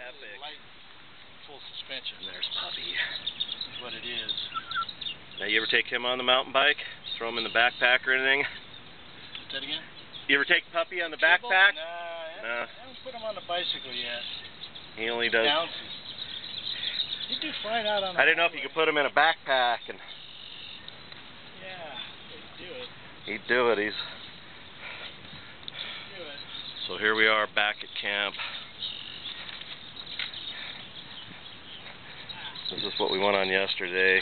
Epic. Light, full suspension. And there's Puppy. This is what it is. Now, you ever take him on the mountain bike? Throw him in the backpack or anything? Say that again? You ever take Puppy on the backpack? Nah, I haven't put him on the bicycle yet. He only does. Bouncy. He'd do fine out on the I didn't know if you could put him in a backpack and. Yeah, he'd do it. He'd do it. He's. Do it. So here we are back at camp. This is what we went on yesterday.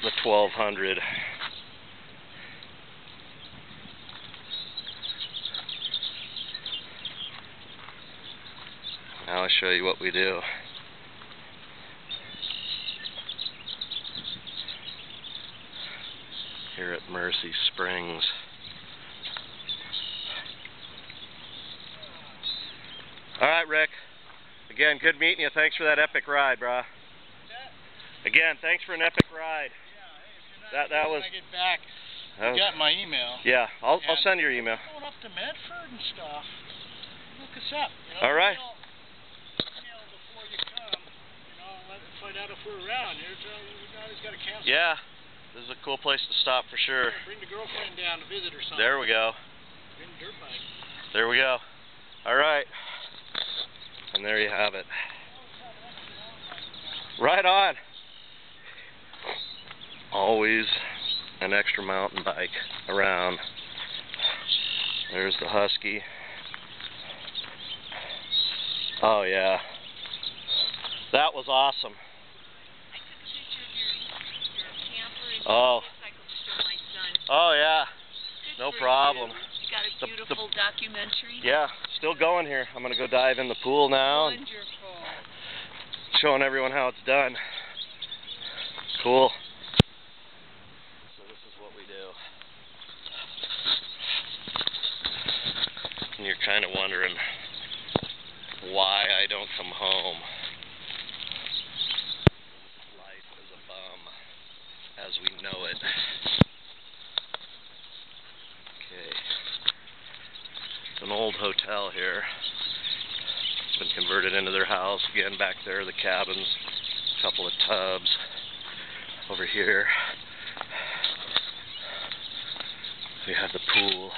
The 1200. Now I'll show you what we do. Here at Mercey Springs. Alright, Rick. Again, good meeting you. Thanks for that epic ride, brah. Again, thanks for an epic ride. Yeah, hey, if you're not that was. When I get back, you got my email. Yeah, I'll send you your email. Going up to Medford and stuff. Look us up. You know, all right. Email before you come. You know, let us find out if we're around. Here's the guy who's got a campsite. Yeah, this is a cool place to stop for sure. Yeah, bring the girlfriend down to visit or something. There we go. Bring the dirt bike. There we go. All right. And there you have it. Right on. Always an extra mountain bike around. There's the Husky. Oh yeah. That was awesome. I took a picture of your camper and Oh. motorcycle to show my son. Oh yeah. Good No for problem. You got a beautiful documentary. Yeah, still going here. I'm gonna go dive in the pool now. Wonderful. Showing everyone how it's done. Cool. So this is what we do. And you're kind of wondering why I don't come home. Life is a bum as we know it. Okay. It's an old hotel here. It's been converted into their house. Again, back there are the cabins, a couple of tubs. Over here we have the pool,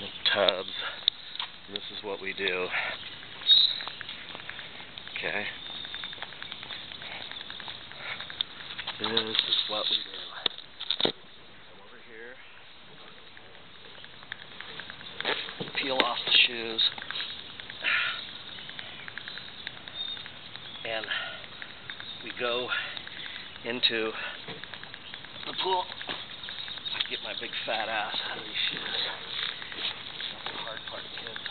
the tubs, and this is what we do. Okay. This is what we do. Come over here. Peel off the shoes. And we go into the pool. I can get my big fat ass out of these shoes. That's the hard part, kids.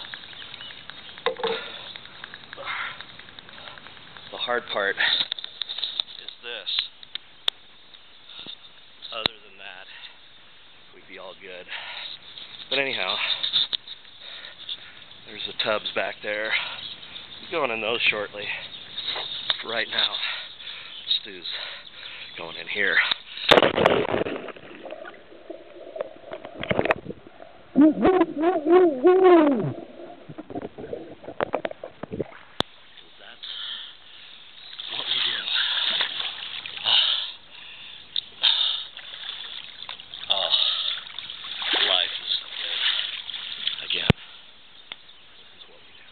The hard part is this. Other than that, we'd be all good. But anyhow, there's the tubs back there. We're going in those shortly. Right now, Stu's going in here. That's what we do. Oh, life is so good. Again, this is what we do.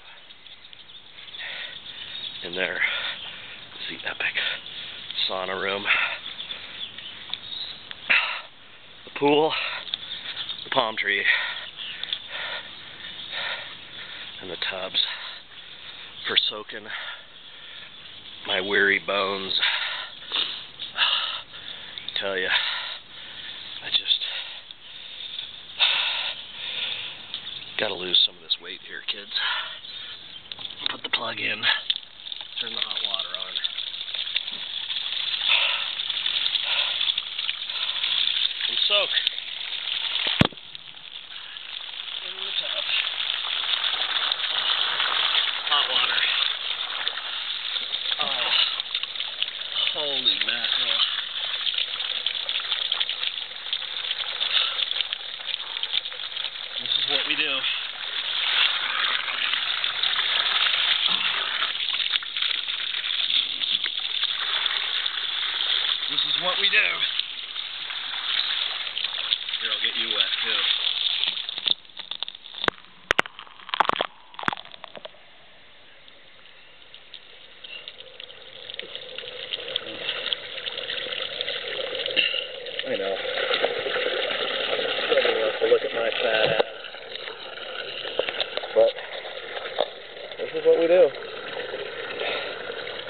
In there is the epic sauna room. The pool, the palm tree, and the tubs for soaking my weary bones. I tell you, I just gotta lose some of this weight here, kids. Put the plug in, turn the hot water on. And soak in the tub. Hot water. Oh, holy mackerel. This is what we do. what we do. Here, I'll get you wet too. I know. Nobody wants to look at my fat ass. But this is what we do.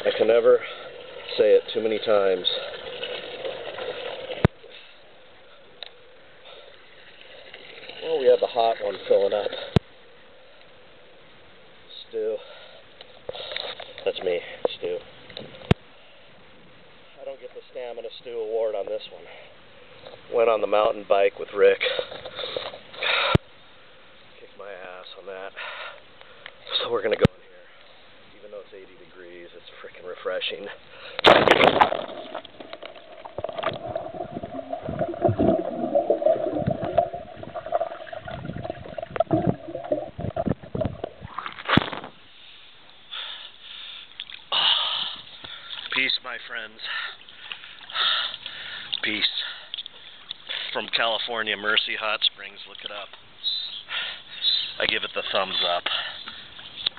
I can never say it too many times. Well, we have the hot one filling up. Stu. That's me, Stu. I don't get the Stamina Stu award on this one. Went on the mountain bike with Rick. Kicked my ass on that. So we're gonna go in here. Even though it's 80 degrees, it's freaking refreshing. Peace, my friends. Peace. From California, Mercey Hot Springs. Look it up. I give it the thumbs up.